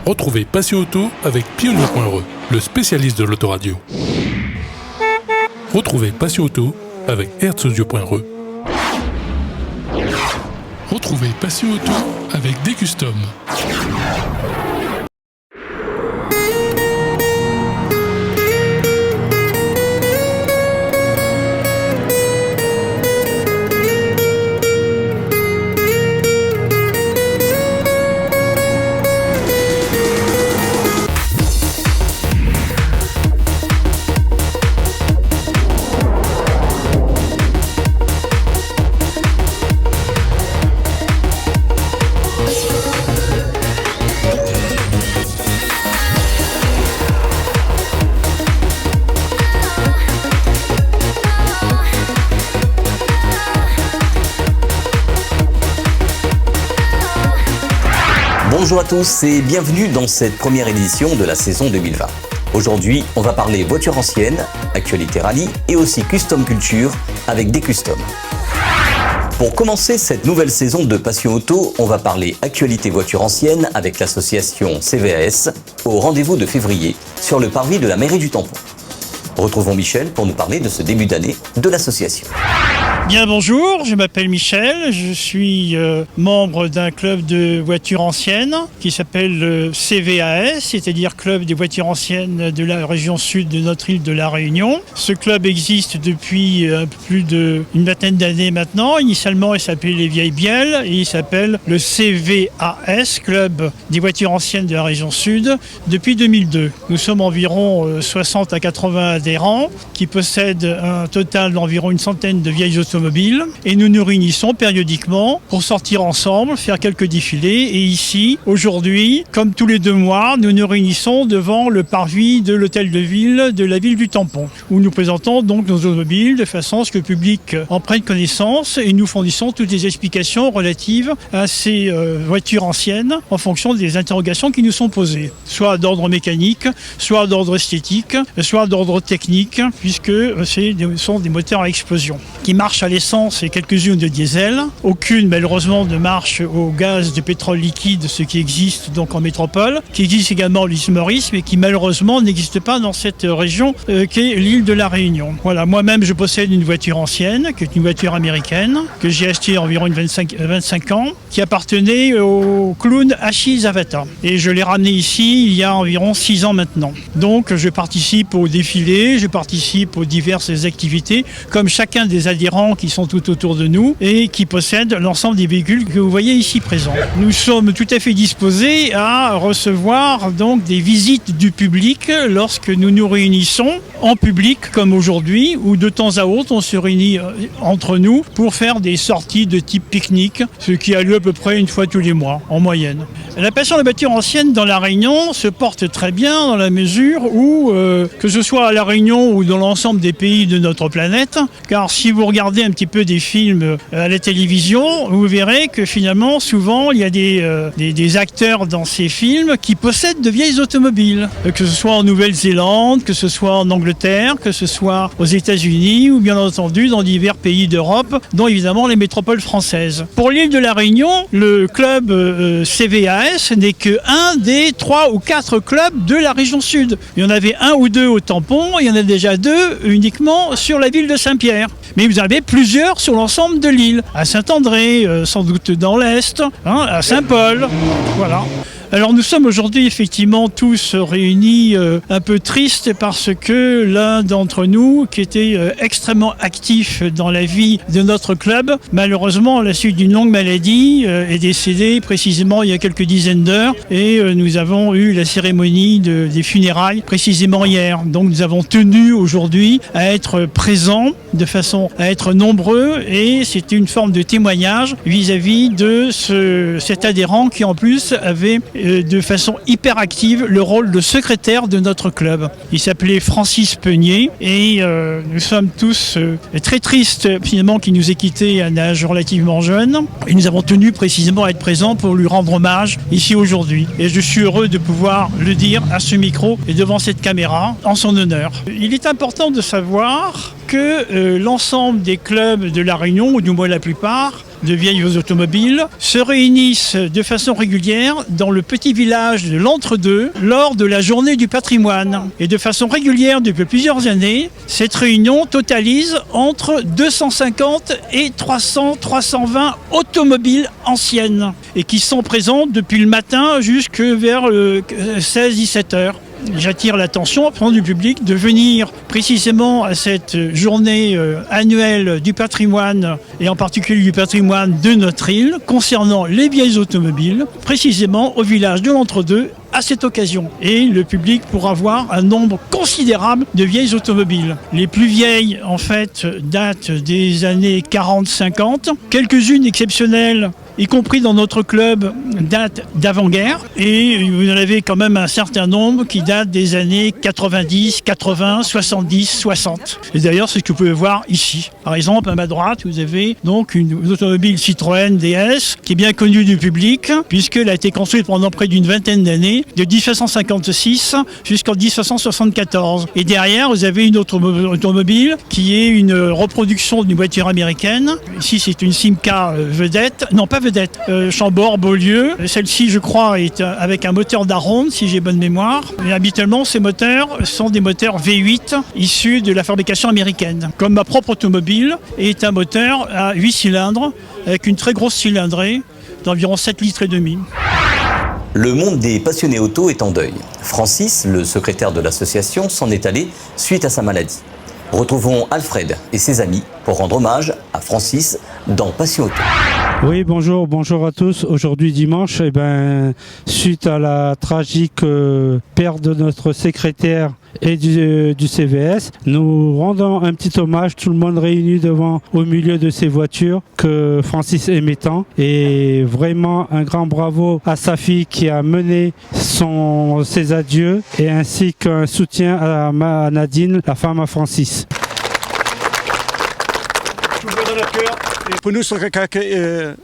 Retrouvez Passion Auto avec Pionnier.re, le spécialiste de l'autoradio. Retrouvez Passion Auto avec Herzaudio.re. Retrouvez Passion Auto avec Decustom. Bonjour à tous et bienvenue dans cette première édition de la saison 2020. Aujourd'hui, on va parler voitures anciennes, actualité rallye et aussi custom culture avec Decustom. Pour commencer cette nouvelle saison de Passion Auto, on va parler actualité voitures anciennes avec l'association CVAS au rendez-vous de février sur le parvis de la mairie du Tampon. Retrouvons Michel pour nous parler de ce début d'année de l'association. Bien bonjour, je m'appelle Michel, je suis membre d'un club de voitures anciennes qui s'appelle le CVAS, c'est-à-dire Club des voitures anciennes de la région sud de notre île de la Réunion. Ce club existe depuis un peu plus d'une vingtaine d'années maintenant. Initialement, il s'appelait les Vieilles Bielles et il s'appelle le CVAS, Club des voitures anciennes de la région sud, depuis 2002. Nous sommes environ 60 à 80 adhérents qui possèdent un total d'environ une centaine de vieilles automobiles et nous nous réunissons périodiquement pour sortir ensemble, faire quelques défilés et ici, aujourd'hui, comme tous les 2 mois, nous nous réunissons devant le parvis de l'hôtel de ville de la ville du Tampon où nous présentons donc nos automobiles de façon à ce que le public en prenne connaissance et nous fournissons toutes les explications relatives à ces voitures anciennes en fonction des interrogations qui nous sont posées, soit d'ordre mécanique, soit d'ordre esthétique, soit d'ordre technique puisque ce sont des moteurs à explosion qui marchent à l'essence et quelques-unes de diesel. Aucune malheureusement ne marche au gaz de pétrole liquide, ce qui existe donc en métropole, qui existe également l'île Maurice, mais qui malheureusement n'existe pas dans cette région qu'est l'île de la Réunion. Voilà, moi-même je possède une voiture ancienne, qui est une voiture américaine, que j'ai achetée environ 25 ans, qui appartenait au clown Hachi Zavata. Et je l'ai ramené ici il y a environ 6 ans maintenant. Donc je participe au défilé, je participe aux diverses activités, comme chacun des adhérents qui sont tout autour de nous et qui possèdent l'ensemble des véhicules que vous voyez ici présents. Nous sommes tout à fait disposés à recevoir donc des visites du public lorsque nous nous réunissons en public comme aujourd'hui ou de temps à autre on se réunit entre nous pour faire des sorties de type pique-nique, ce qui a lieu à peu près une fois tous les mois en moyenne. La passion des voitures anciennes dans la Réunion se porte très bien dans la mesure où, que ce soit à la Réunion ou dans l'ensemble des pays de notre planète, car si vous regardez un petit peu des films à la télévision, vous verrez que finalement, souvent, il y a des acteurs dans ces films qui possèdent de vieilles automobiles, que ce soit en Nouvelle-Zélande, que ce soit en Angleterre, que ce soit aux États-Unis ou bien entendu dans divers pays d'Europe, dont évidemment les métropoles françaises. Pour l'île de la Réunion, le club CVAS n'est qu'un des 3 ou 4 clubs de la région sud. Il y en avait 1 ou 2 au Tampon, il y en a déjà 2 uniquement sur la ville de Saint-Pierre. Mais vous en avez plusieurs sur l'ensemble de l'île, à Saint-André, sans doute dans l'Est, à Saint-Paul, voilà. Alors nous sommes aujourd'hui effectivement tous réunis un peu tristes parce que l'un d'entre nous qui était extrêmement actif dans la vie de notre club, malheureusement à la suite d'une longue maladie est décédé précisément il y a quelques dizaines d'heures et nous avons eu la cérémonie des funérailles précisément hier. Donc nous avons tenu aujourd'hui à être présents de façon à être nombreux et c'était une forme de témoignage vis-à-vis de cet adhérent qui en plus avait de façon hyper active le rôle de secrétaire de notre club. Il s'appelait Francis Peunier et nous sommes tous très tristes finalement qu'il nous ait quittés à un âge relativement jeune et nous avons tenu précisément à être présents pour lui rendre hommage ici aujourd'hui. Et je suis heureux de pouvoir le dire à ce micro et devant cette caméra en son honneur. Il est important de savoir que l'ensemble des clubs de La Réunion, ou du moins la plupart, de vieilles automobiles se réunissent de façon régulière dans le petit village de l'Entre-deux lors de la journée du patrimoine. Et de façon régulière depuis plusieurs années, cette réunion totalise entre 250 et 300-320 automobiles anciennes et qui sont présentes depuis le matin jusque vers 16-17 heures. J'attire l'attention du public de venir précisément à cette journée annuelle du patrimoine et en particulier du patrimoine de notre île concernant les vieilles automobiles, précisément au village de l'Entre-deux à cette occasion. Et le public pourra voir un nombre considérable de vieilles automobiles. Les plus vieilles, en fait, datent des années 40-50. Quelques-unes exceptionnelles, y compris dans notre club, datent d'avant-guerre. Et vous en avez quand même un certain nombre qui datent des années 90, 80, 70, 60. Et d'ailleurs, c'est ce que vous pouvez voir ici. Par exemple, à ma droite, vous avez donc une automobile Citroën DS qui est bien connue du public puisqu'elle a été construite pendant près d'une vingtaine d'années, de 1756 jusqu'en 1774. Et derrière, vous avez une autre automobile qui est une reproduction d'une voiture américaine. Ici, c'est une Simca vedette. Non, pas vedette. Chambord-Beaulieu. Celle-ci, je crois, est avec un moteur d'Aronde, si j'ai bonne mémoire. Et habituellement, ces moteurs sont des moteurs V8 issus de la fabrication américaine. Comme ma propre automobile est un moteur à 8 cylindres avec une très grosse cylindrée d'environ 7,5 litres. Le monde des passionnés auto est en deuil. Francis, le secrétaire de l'association, s'en est allé suite à sa maladie. Retrouvons Alfred et ses amis pour rendre hommage à Francis dans Passion Auto. Oui, bonjour à tous. Aujourd'hui dimanche, suite à la tragique perte de notre secrétaire et du CVS, nous rendons un petit hommage, tout le monde réuni au milieu de ces voitures que Francis aimait tant. Et vraiment un grand bravo à sa fille qui a mené ses adieux et ainsi qu'un soutien à Nadine, la femme à Francis. Pour nous, c'est quelqu'un qui est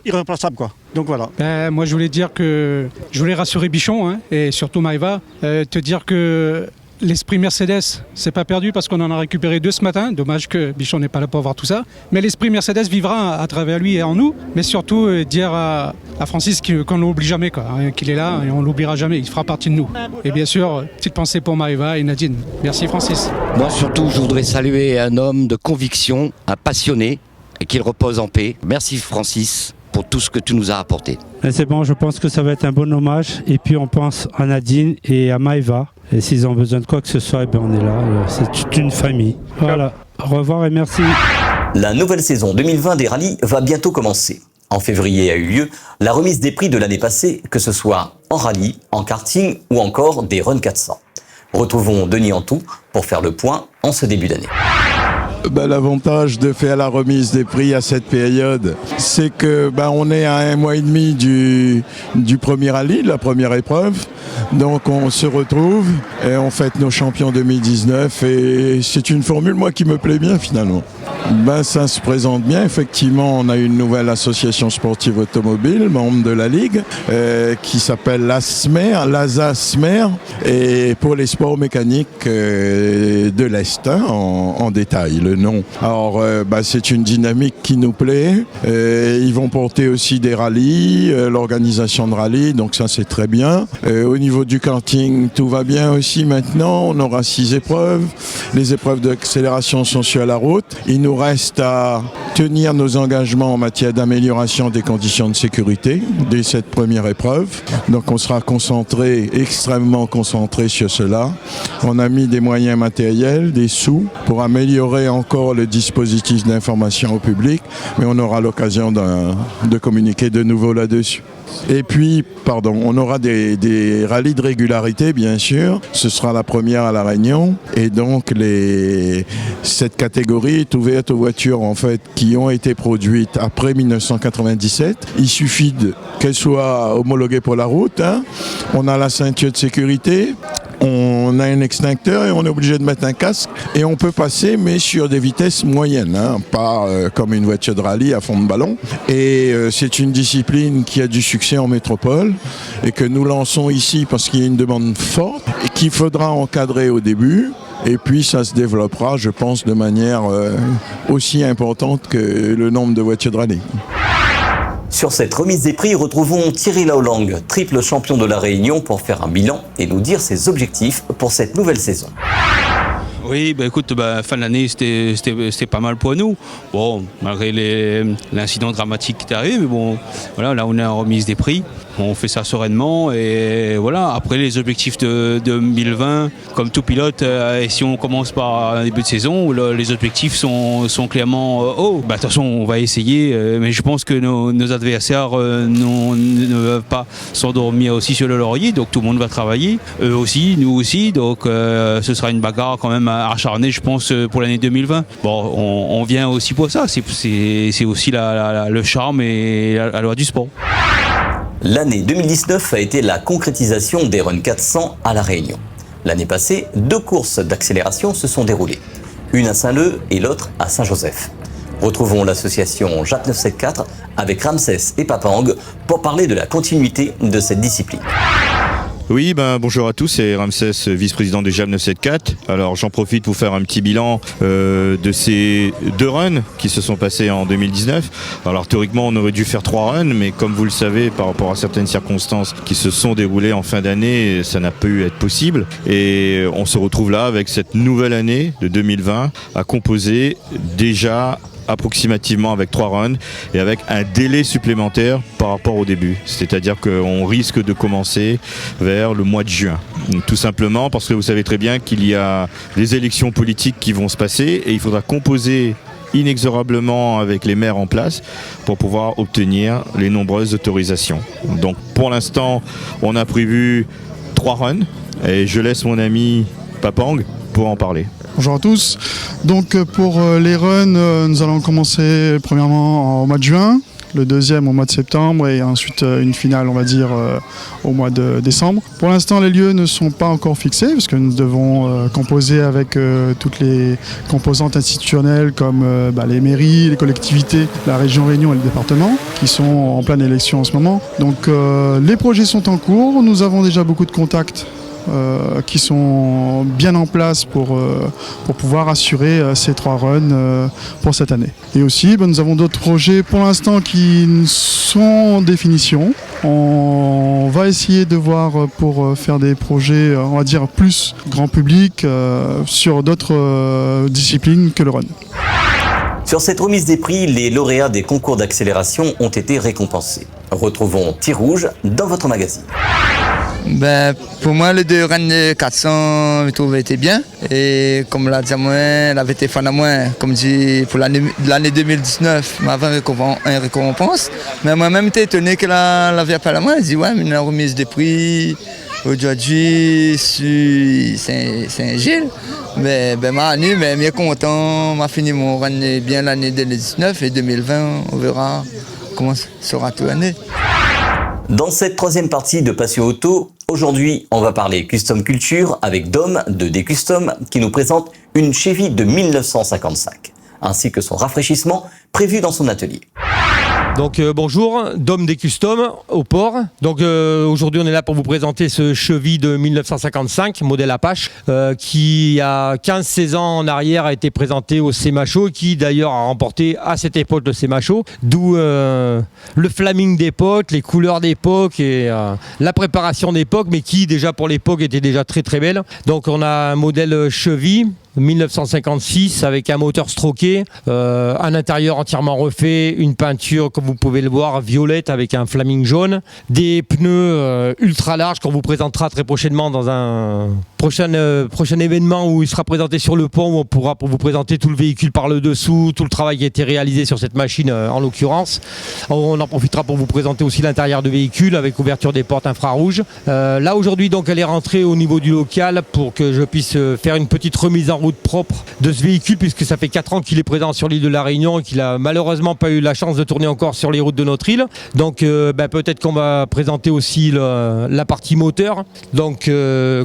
irremplaçable, quoi. Donc voilà. Moi, je voulais rassurer Bichon et surtout Maïva, te dire que l'esprit Mercedes, c'est pas perdu parce qu'on en a récupéré 2 ce matin. Dommage que Bichon n'est pas là pour voir tout ça. Mais l'esprit Mercedes vivra à travers lui et en nous. Mais surtout, dire à Francis qu'on ne l'oublie jamais, quoi, qu'il est là et on ne l'oubliera jamais. Il fera partie de nous. Et bien sûr, petite pensée pour Maïva et Nadine. Merci Francis. Moi surtout, je voudrais saluer un homme de conviction, un passionné, et qu'il repose en paix. Merci Francis pour tout ce que tu nous as apporté. C'est bon, je pense que ça va être un bon hommage. Et puis on pense à Nadine et à Maïva. Et s'ils ont besoin de quoi que ce soit, on est là. C'est toute une famille. Voilà. Au revoir et merci. La nouvelle saison 2020 des rallyes va bientôt commencer. En février a eu lieu la remise des prix de l'année passée, que ce soit en rallye, en karting ou encore des Run 400. Retrouvons Denis Antou pour faire le point en ce début d'année. L'avantage de faire la remise des prix à cette période, c'est que on est à 1 mois et demi du premier rallye, de la première épreuve. Donc on se retrouve et on fête nos champions 2019 et c'est une formule moi qui me plaît bien finalement. Ça se présente bien. Effectivement, on a une nouvelle association sportive automobile, membre de la Ligue, qui s'appelle l'ASA-SMER, et pour les sports mécaniques de l'Est, en détail, le nom. Alors, c'est une dynamique qui nous plaît. Ils vont porter aussi des rallyes, l'organisation de rallyes, donc ça c'est très bien. Au niveau du karting, tout va bien aussi maintenant. On aura 6 épreuves. Les épreuves d'accélération sont sur la route. Il nous reste à tenir nos engagements en matière d'amélioration des conditions de sécurité dès cette première épreuve. Donc on sera extrêmement concentré sur cela. On a mis des moyens matériels, des sous, pour améliorer encore le dispositif d'information au public, mais on aura l'occasion de communiquer de nouveau là-dessus. Et puis, on aura des rallyes de régularité, bien sûr. Ce sera la première à La Réunion. Et donc, cette catégorie est ouverte aux voitures, en fait, qui ont été produites après 1997. Il suffit qu'elles soient homologuées pour la route. On a la ceinture de sécurité. On a un extincteur et on est obligé de mettre un casque et on peut passer, mais sur des vitesses moyennes, pas comme une voiture de rallye à fond de ballon. Et c'est une discipline qui a du succès en métropole et que nous lançons ici parce qu'il y a une demande forte et qu'il faudra encadrer au début. Et puis ça se développera, je pense, de manière aussi importante que le nombre de voitures de rallye. Sur cette remise des prix, retrouvons Thierry Laolang, triple champion de la Réunion, pour faire un bilan et nous dire ses objectifs pour cette nouvelle saison. Oui, écoute, fin de l'année, c'était pas mal pour nous. Bon, malgré l'incident dramatique qui est arrivé, mais bon, voilà, là on est en remise des prix. On fait ça sereinement et voilà. Après les objectifs de 2020, comme tout pilote, et si on commence par un début de saison, les objectifs sont clairement hauts. De toute façon, on va essayer, mais je pense que nos adversaires ne peuvent pas s'endormir aussi sur le laurier, donc tout le monde va travailler, eux aussi, nous aussi, donc ce sera une bagarre quand même acharnée, je pense, pour l'année 2020. Bon, on vient aussi pour ça, c'est aussi le charme et la loi du sport. L'année 2019 a été la concrétisation des Run 400 à La Réunion. L'année passée, 2 courses d'accélération se sont déroulées. Une à Saint-Leu et l'autre à Saint-Joseph. Retrouvons l'association Jacques 974 avec Ramsès et Papang pour parler de la continuité de cette discipline. Oui, bonjour à tous, c'est Ramsès, vice-président du JAB 974. Alors j'en profite pour faire un petit bilan de ces 2 runs qui se sont passés en 2019. Alors théoriquement on aurait dû faire 3 runs, mais comme vous le savez, par rapport à certaines circonstances qui se sont déroulées en fin d'année, ça n'a pas pu être possible. Et on se retrouve là avec cette nouvelle année de 2020 à composer déjà approximativement avec 3 runs et avec un délai supplémentaire par rapport au début. C'est-à-dire qu'on risque de commencer vers le mois de juin. Tout simplement parce que vous savez très bien qu'il y a des élections politiques qui vont se passer et il faudra composer inexorablement avec les maires en place pour pouvoir obtenir les nombreuses autorisations. Donc pour l'instant, on a prévu 3 runs et je laisse mon ami Papang pour en parler. Bonjour à tous. Donc pour les runs, nous allons commencer premièrement au mois de juin, le deuxième au mois de septembre et ensuite une finale, on va dire, au mois de décembre. Pour l'instant, les lieux ne sont pas encore fixés parce que nous devons composer avec toutes les composantes institutionnelles comme les mairies, les collectivités, la région Réunion et le département qui sont en pleine élection en ce moment. Donc les projets sont en cours. Nous avons déjà beaucoup de contacts qui sont bien en place pour pouvoir assurer ces 3 runs pour cette année. Et aussi, nous avons d'autres projets pour l'instant qui sont en définition. On va essayer de voir pour faire des projets, on va dire, plus grand public sur d'autres disciplines que le run. Sur cette remise des prix, les lauréats des concours d'accélération ont été récompensés. Retrouvons Tir Rouge dans votre magazine. Pour moi, les 2 runs 400, je trouve été bien. Et comme l'a dit moi, elle avait été fan à moi, comme dit pour l'année 2019, m'avait une récompense. Mais moi-même, j'étais étonné qu'elle avait appelé à moi. Elle dit ouais, mais une remise des prix aujourd'hui sur Saint-Gilles. Mais Manu, bien content, m'a fini mon run bien l'année 2019 et 2020, on verra comment sera toute l'année. Dans cette 3e partie de Passion Auto, aujourd'hui, on va parler Custom Culture avec Dom de D-Custom qui nous présente une Chevy de 1955, ainsi que son rafraîchissement prévu dans son atelier. Donc bonjour, Dom D-Custom au port. Donc aujourd'hui on est là pour vous présenter ce Chevy de 1955, modèle Apache, qui a 15-16 ans en arrière a été présenté au SEMA Show, qui d'ailleurs a remporté à cette époque le SEMA Show, d'où le flaming d'époque, les couleurs d'époque et la préparation d'époque, mais qui déjà pour l'époque était déjà très très belle. Donc on a un modèle Chevy 1956 avec un moteur stroké, un intérieur entièrement refait, une peinture comme vous pouvez le voir violette avec un flaming jaune, des pneus ultra larges qu'on vous présentera très prochainement dans un prochain événement où il sera présenté sur le pont, où on pourra pour vous présenter tout le véhicule par le dessous, tout le travail qui a été réalisé sur cette machine en l'occurrence. On en profitera pour vous présenter aussi l'intérieur du véhicule avec ouverture des portes infrarouges. Là aujourd'hui donc elle est rentrée au niveau du local pour que je puisse faire une petite remise en route propre de ce véhicule, puisque ça fait 4 ans qu'il est présent sur l'île de la Réunion et qu'il a malheureusement pas eu la chance de tourner encore sur les routes de notre île. Donc peut-être qu'on va présenter aussi la partie moteur. Donc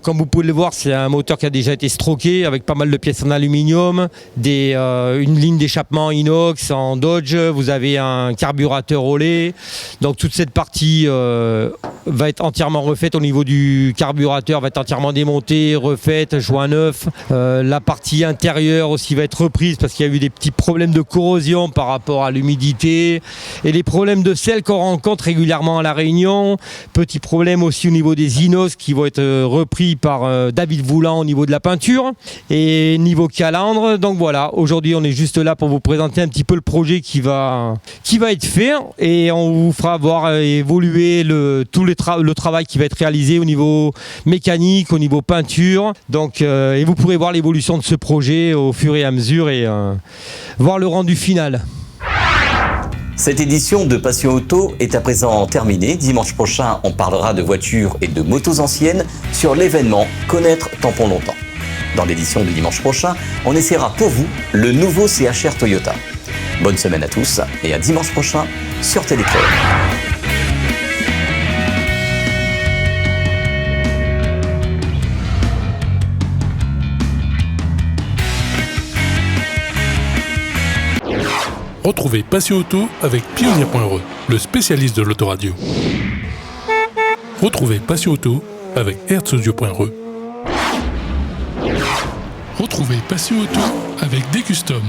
comme vous pouvez le voir, voir, c'est un moteur qui a déjà été stroqué avec pas mal de pièces en aluminium, une ligne d'échappement inox en Dodge, vous avez un carburateur au lait. Donc toute cette partie va être entièrement refaite au niveau du carburateur, va être entièrement démontée, refaite, joint neuf. La partie intérieure aussi va être reprise parce qu'il y a eu des petits problèmes de corrosion par rapport à l'humidité et les problèmes de sel qu'on rencontre régulièrement à La Réunion. Petit problème aussi au niveau des inos qui vont être repris par David Voulant au niveau de la peinture et niveau calandre. Donc voilà, aujourd'hui on est juste là pour vous présenter un petit peu le projet qui va être fait et on vous fera voir évoluer le travail qui va être réalisé au niveau mécanique, au niveau peinture. Donc, et vous pourrez voir l'évolution de ce projet au fur et à mesure et voir le rendu final. Cette édition de Passion Auto est à présent terminée. Dimanche prochain, on parlera de voitures et de motos anciennes sur l'événement Connaître Tampon Longtemps. Dans l'édition de dimanche prochain, on essaiera pour vous le nouveau CHR Toyota. Bonne semaine à tous et à dimanche prochain sur Télécréole. Retrouvez Passion Auto avec Pioneer.re, le spécialiste de l'autoradio. Retrouvez Passion Auto avec Herzaudio.re. Retrouvez Passion Auto avec Decustom.